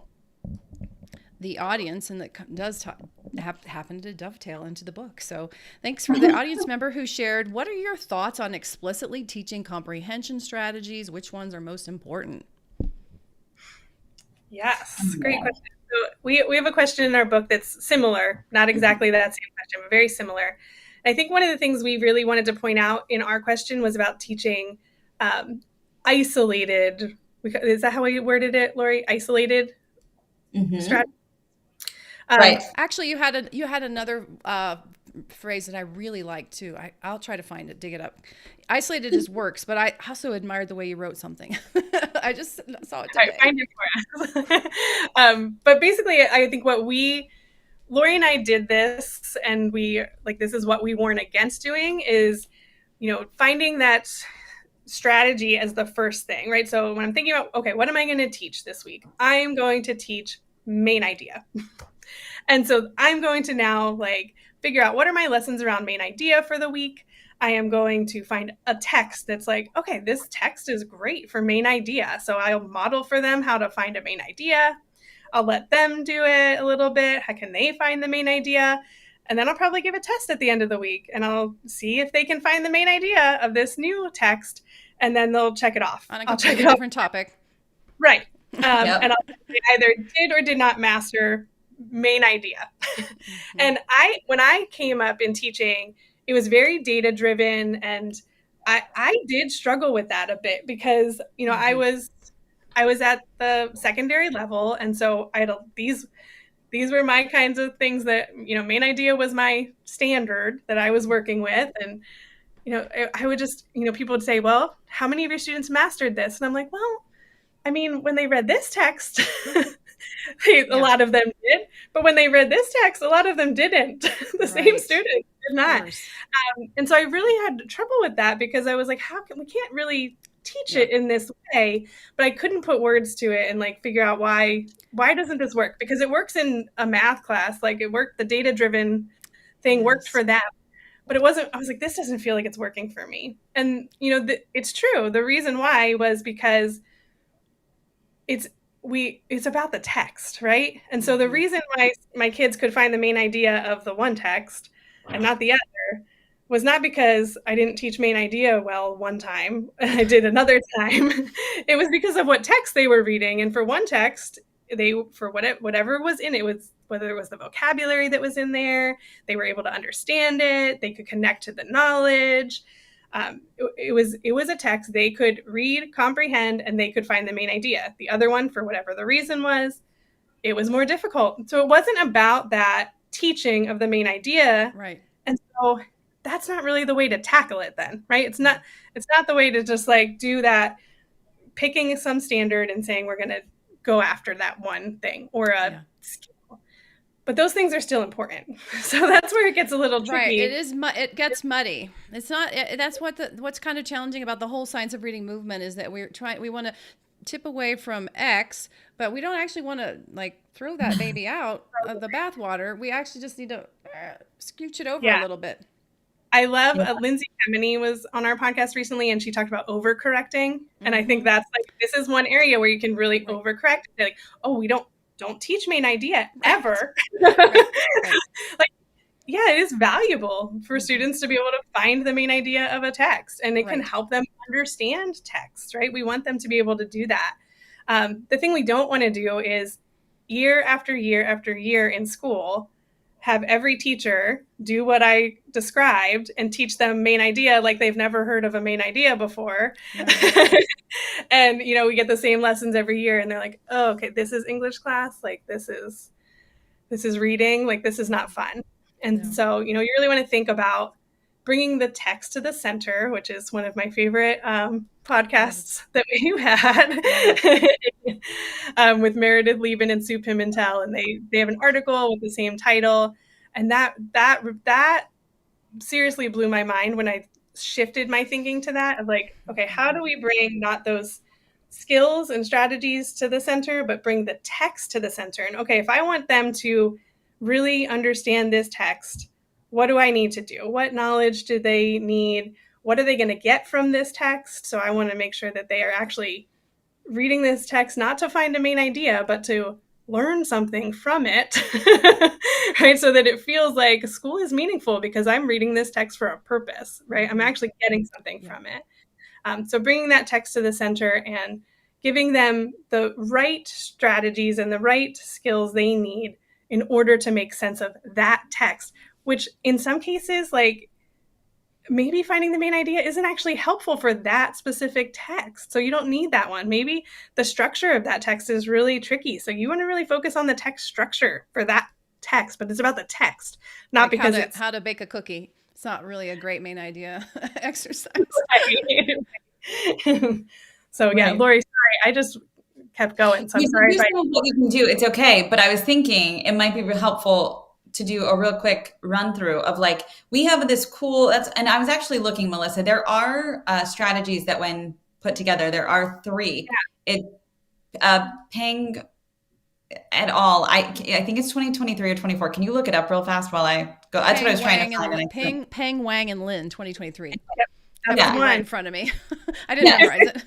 the audience, and that does happen to dovetail into the book. So thanks for the audience member who shared. What are your thoughts on explicitly teaching comprehension strategies? Which ones are most important? Yes, great question. So we have a question in our book that's similar, not exactly that same question, but very similar. I think one of the things we really wanted to point out in our question was about teaching isolated. Is that how we worded it, Lori? Isolated strategy. Right. Actually, you had another phrase that I really like too. I'll try to find it, dig it up. Isolated is works, but I also admired the way you wrote something. I just saw it today. Find it for us. But basically, I think Lori and I did this, and this is what we warn against doing is, finding that strategy as the first thing, right? So when I'm thinking about, okay, what am I going to teach this week? I'm going to teach main idea. And so I'm going to now figure out what are my lessons around main idea for the week. I am going to find a text that's like, okay, this text is great for main idea. So I'll model for them how to find a main idea. I'll let them do it a little bit. How can they find the main idea? And then I'll probably give a test at the end of the week, and I'll see if they can find the main idea of this new text, and then they'll check it off. On a completely different topic. Right. And I'll either did or did not master main idea. And when I came up in teaching, it was very data driven, and I did struggle with that a bit because I was at the secondary level, and so I had these were my kinds of things that main idea was my standard that I was working with. And I would just people would say, well, how many of your students mastered this? And I'm like, well, I mean, when they read this text a lot of them did, but when they read this text, a lot of them didn't. The same students did not. And so I really had trouble with that because I was like, we can't really teach it in this way, but I couldn't put words to it and figure out why doesn't this work? Because it works in a math class, it worked, the data driven thing worked for them, but it wasn't. I was like, this doesn't feel like it's working for me. And it's true. The reason why was because it's about the text, right? And so the reason why my kids could find the main idea of the one text and not the other was not because I didn't teach main idea well one time and I did another time. It was because of what text they were reading. And for one text, whatever was in it, whether it was the vocabulary that was in there, they were able to understand it, they could connect to the knowledge. It was a text they could read, comprehend, and they could find the main idea. The other one, for whatever the reason was, it was more difficult. So it wasn't about that teaching of the main idea. Right. And so that's not really the way to tackle it then, right? It's not the way to just do that, picking some standard and saying we're going to go after that one thing or a skill. But those things are still important. So that's where it gets a little tricky. Right. It gets muddy. It's not. That's what's kind of challenging about the whole science of reading movement is that we want to tip away from X, but we don't actually want to throw that baby out of the bathwater. We actually just need to scooch it over a little bit. I love Lindsay Kemeny was on our podcast recently, and she talked about overcorrecting. And I think that's this is one area where you can really overcorrect. Oh, we don't teach main idea ever. It is valuable for students to be able to find the main idea of a text, and it can help them understand text, right? We want them to be able to do that. The thing we don't want to do is year after year after year in school, have every teacher do what I described and teach them main idea like they've never heard of a main idea before. And, we get the same lessons every year and they're like, oh, okay, this is English class. This is reading. This is not fun. And so, you really want to think about bringing the text to the center, which is one of my favorite podcasts that we've had with Meredith Lieben and Sue Pimentel. And they have an article with the same title. And that seriously blew my mind when I shifted my thinking to that of okay, how do we bring not those skills and strategies to the center, but bring the text to the center? And okay, if I want them to really understand this text, what do I need to do? What knowledge do they need? What are they going to get from this text? So I want to make sure that they are actually reading this text, not to find a main idea, but to learn something from it, right? So that it feels like school is meaningful because I'm reading this text for a purpose, right? I'm actually getting something from it. So bringing that text to the center and, giving them the right strategies and the right skills they need in order to make sense of that text, which in some cases, like maybe finding the main idea isn't actually helpful for that specific text. So you don't need that one. Maybe the structure of that text is really tricky. So you want to really focus on the text structure for that text, but it's about the text, not like because it's how to bake a cookie. It's not really a great main idea exercise. So yeah, Lori, sorry, I just kept going. So I'm sorry. What you can do, it's okay. But I was thinking it might be helpful to do a real quick run through of like, we have this cool, and I was actually looking, Melissa, there are strategies that when put together, there are 3. Yeah. Peng et al. I think it's 2023 or 24. Can you look it up real fast while I go? That's what I was trying to find. Peng, Wang, and Lin, 2023. Yep. I have it right in front of me. I didn't memorize it.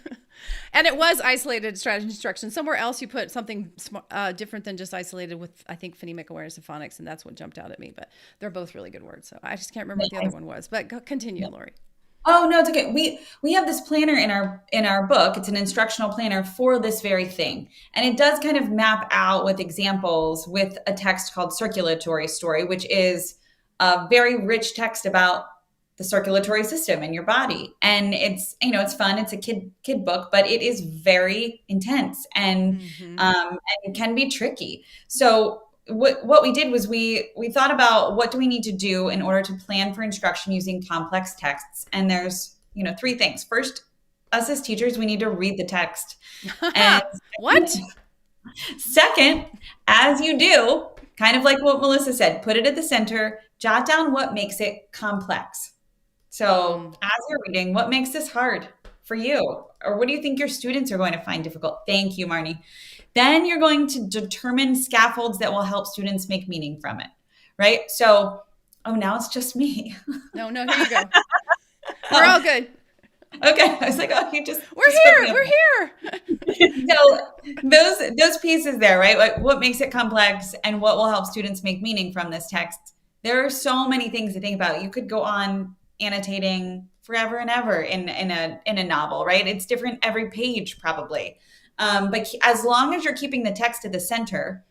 And it was isolated strategy instruction. Somewhere else you put something different than just isolated with, I think, phonemic awareness of phonics, and that's what jumped out at me. But they're both really good words. So I just can't remember what the other one was. But continue, Lori. Oh, no, it's okay. We have this planner in our book. It's an instructional planner for this very thing. And it does kind of map out with examples with a text called Circulatory Story, which is a very rich text about the circulatory system in your body. And it's, it's fun. It's a kid book, but it is very intense and and can be tricky. So what we did was we thought about what do we need to do in order to plan for instruction using complex texts. And there's, 3 things. First, us as teachers, we need to read the text. And what? Second, as you do, kind of like what Melissa said, put it at the center, jot down what makes it complex. So as you're reading, what makes this hard for you? Or what do you think your students are going to find difficult? Thank you, Marnie. Then you're going to determine scaffolds that will help students make meaning from it, right? So, now it's just me. No, here you go. We're all good. Okay. I was like, we're here. So those pieces there, right? Like what makes it complex and what will help students make meaning from this text. There are so many things to think about. You could go on annotating forever and ever in a novel, right? It's different every page probably. But as long as you're keeping the text at the center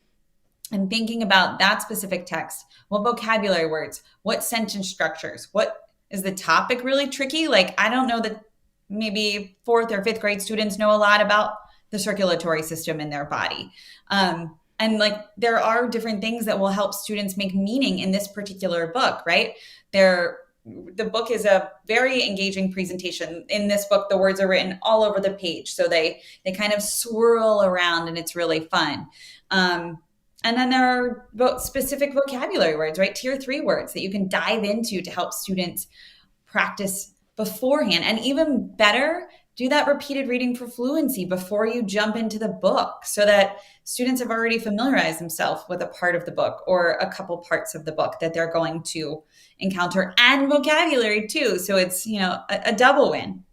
and thinking about that specific text, what vocabulary words, what sentence structures, what is the topic really tricky? Like, I don't know that maybe 4th or 5th grade students know a lot about the circulatory system in their body. And like, there are different things that will help students make meaning in this particular book, right? The book is a very engaging presentation. In this book, the words are written all over the page. So they kind of swirl around and it's really fun. And then there are specific vocabulary words, right? Tier 3 words that you can dive into to help students practice beforehand. And even better, do that repeated reading for fluency before you jump into the book so that students have already familiarized themselves with a part of the book or a couple parts of the book that they're going to encounter, and vocabulary too. So it's, a double win.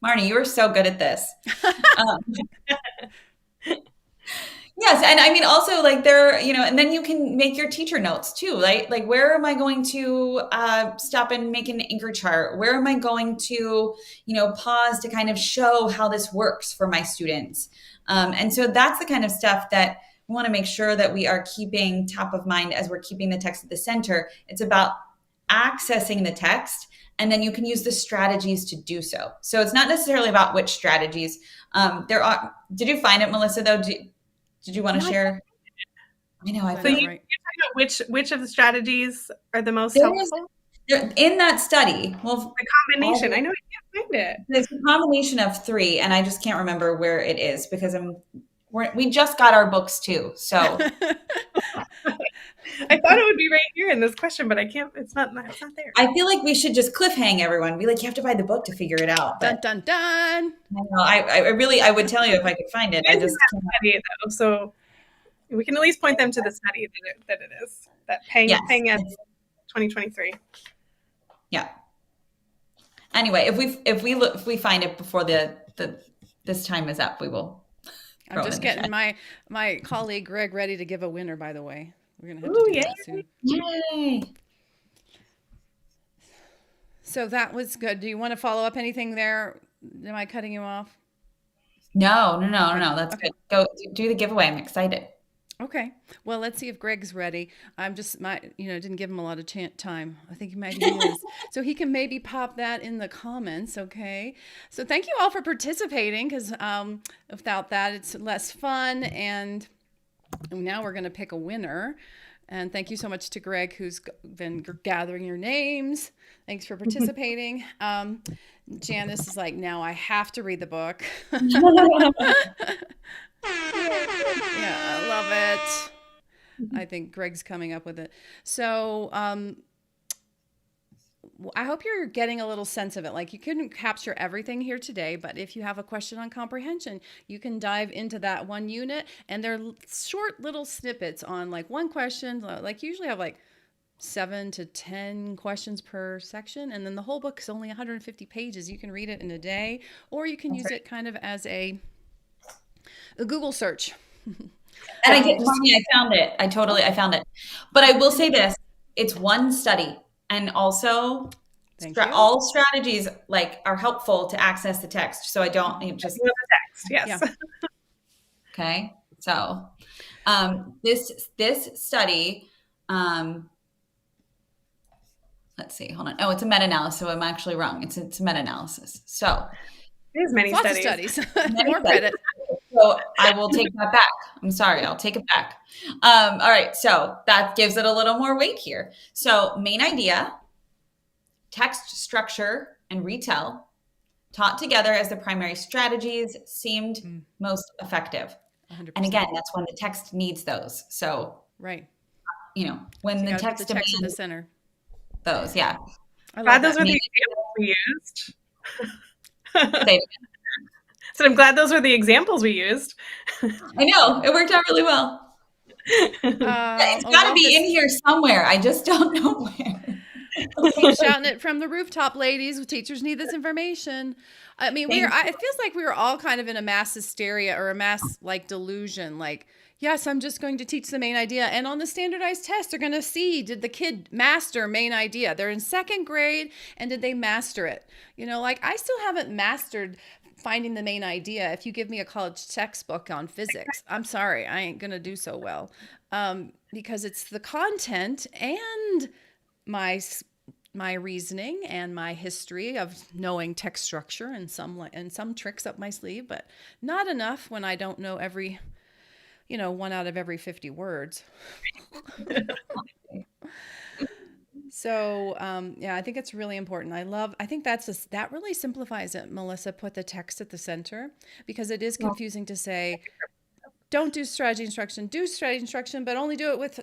Marnie, you are so good at this. Yes. And I mean, also like and then you can make your teacher notes too, right? Like, where am I going to stop and make an anchor chart? Where am I going to, pause to kind of show how this works for my students? And so that's the kind of stuff that we want to make sure that we are keeping top of mind as we're keeping the text at the center. It's about accessing the text, and then you can use the strategies to do so. So it's not necessarily about which strategies. Did you find it, Melissa, though? Did you want to share? I know. So you're talking about which of the strategies are the most helpful? In that study, well, the combination. I know I can't find it. There's a combination of 3, and I just can't remember where it is because we just got our books too. So I thought it would be right here in this question, but I can't. It's not there. I feel like we should just cliffhang everyone. Be like, you have to buy the book to figure it out. But, dun dun dun. I would tell you if I could find it. I just can't. Study, though, so we can at least point them to the study that it is that Peng 2023. Yeah. Anyway, if we find it before this time is up, we will. I'm just getting my colleague Greg ready to give a winner. By the way, we're gonna have to do that soon. Yay! So that was good. Do you want to follow up anything there? Am I cutting you off? No. That's good. Go do the giveaway. I'm excited. Okay. Well, let's see if Greg's ready. I'm just didn't give him a lot of time. I think maybe he is. So he can maybe pop that in the comments. Okay. So thank you all for participating, because without that, it's less fun. And now we're going to pick a winner. And thank you so much to Greg, who's been gathering your names. Thanks for participating. Janice is like, now I have to read the book. Yeah, I love it. I think Greg's coming up with it. So I hope you're getting a little sense of it. Like, you couldn't capture everything here today, but if you have a question on comprehension, you can dive into that one unit, and they're short little snippets on like one question. Like, usually have like 7 to 10 questions per section, and then the whole book is only 150 pages. You can read it in a day, or you can use it kind of as a Google search. And I found it. I found it. But I will say this, it's one study, and also all strategies like are helpful to access the text. So I don't just the text. Yes. Yeah. Okay. So this study, let's see, hold on. Oh, it's a meta-analysis, so I'm actually wrong. It's a meta-analysis. So there's many studies. More credit. So I will take that back. I'm sorry, I'll take it back. All right, so that gives it a little more weight here. So main idea, text structure, and retell taught together as the primary strategies seemed most effective. 100%. And again, that's when the text needs those. So right, when the text put the text in the center. Those, yeah. Glad those were the examples we used. So I'm glad those were the examples we used. I know, it worked out really well. It's got to be in here somewhere. I just don't know where. Keep shouting it from the rooftop, ladies. Teachers need this information. I mean, it feels like we were all kind of in a mass hysteria or a mass delusion. Like, yes, I'm just going to teach the main idea. And on the standardized test, they're going to see, did the kid master main idea? They're in 2nd grade, and did they master it? I still haven't mastered finding the main idea. If you give me a college textbook on physics, I'm sorry, I ain't going to do so well, because it's the content and my reasoning and my history of knowing text structure and some tricks up my sleeve, but not enough when I don't know every 1 out of every 50 words. So, I think it's really important. I think that really simplifies it, Melissa. Put the text at the center, because it is confusing to say, don't do strategy instruction, do strategy instruction, but only do it with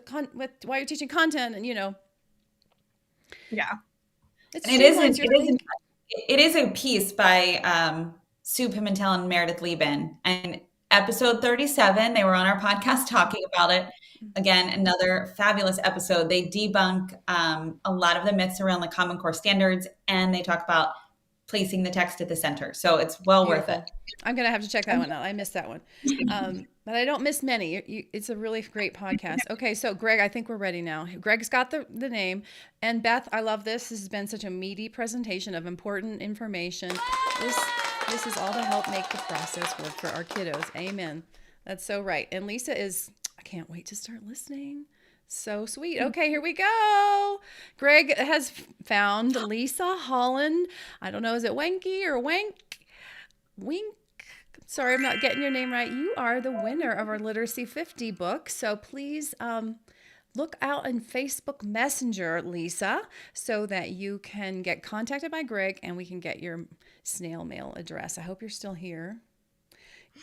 while you're teaching content. And, yeah. It is a piece by Sue Pimentel and Meredith Lieben. And episode 37, they were on our podcast talking about it. Again, another fabulous episode. They debunk a lot of the myths around the Common Core standards, and they talk about placing the text at the center. So it's well worth it. I'm going to have to check that one out. I missed that one. But I don't miss many. It's a really great podcast. Okay, so Greg, I think we're ready now. Greg's got the name. And Beth, I love this. This has been such a meaty presentation of important information. This is all to help make the process work for our kiddos. Amen. That's so right. And Lisa I can't wait to start listening. So sweet. Okay, here we go. Greg has found Lisa Holland. I don't know, is it Wanky or Wink? Sorry, I'm not getting your name right. You are the winner of our Literacy 50 book. So please look out in Facebook Messenger, Lisa, so that you can get contacted by Greg and we can get your snail mail address. I hope you're still here.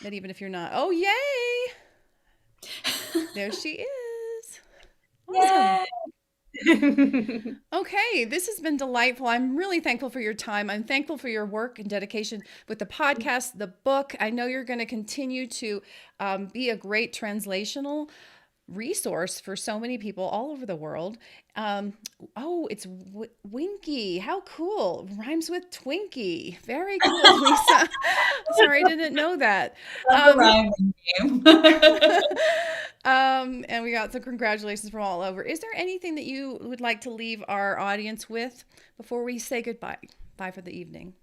But even if you're not, oh, yay! There she is. Awesome. Okay, this has been delightful. I'm really thankful for your time. I'm thankful for your work and dedication with the podcast, the book. I know you're going to continue to be a great translational resource for so many people all over the world. It's Winky. How cool. Rhymes with Twinkie. Very cool, Lisa. Sorry, I didn't know that. And we got some congratulations from all over. Is there anything that you would like to leave our audience with before we say goodbye? Bye for the evening.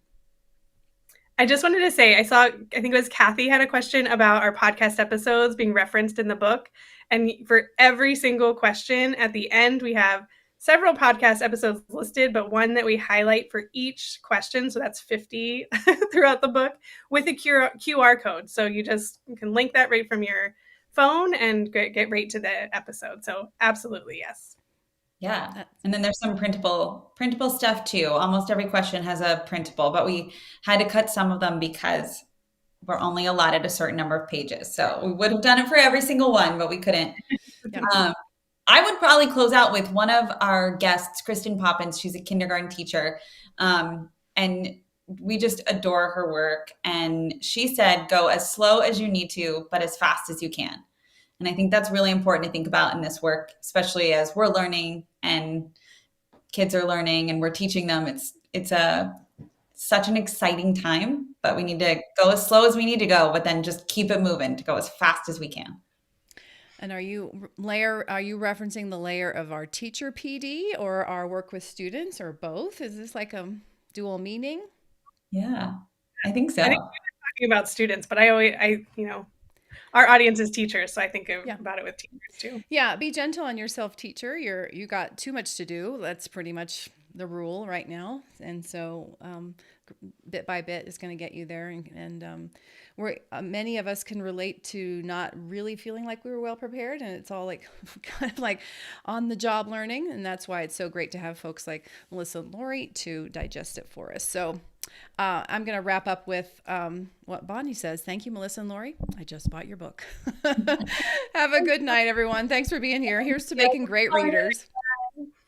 I just wanted to say, I think it was Kathy had a question about our podcast episodes being referenced in the book. And for every single question at the end, we have several podcast episodes listed, but one that we highlight for each question. So that's 50 throughout the book with a QR code. So you can link that right from your phone and get right to the episode. So absolutely, yes. Yeah. And then there's some printable stuff too. Almost every question has a printable, but we had to cut some of them because we're only allotted a certain number of pages. So we would have done it for every single one, but we couldn't. I would probably close out with one of our guests, Kristen Poppins. She's a kindergarten teacher. And we just adore her work. And she said, go as slow as you need to, but as fast as you can. And I think that's really important to think about in this work, especially as we're learning and kids are learning and we're teaching them. It's such an exciting time, but we need to go as slow as we need to go, but then just keep it moving to go as fast as we can. And are you referencing the layer of our teacher PD or our work with students or both? Is this like a dual meaning? Yeah, I think so. I think we're talking about students, but our audience is teachers, so I think about it with teachers too. Yeah, be gentle on yourself, teacher. You got too much to do. That's pretty much the rule right now, and so bit by bit is going to get you there. And we're many of us can relate to not really feeling like we were well prepared, and it's all like kind of like on the job learning, and that's why it's so great to have folks like Melissa and Lori to digest it for us. So. I'm going to wrap up with what Bonnie says. Thank you, Melissa and Lori. I just bought your book. Have a good night, everyone. Thanks for being here. Here's to making great readers.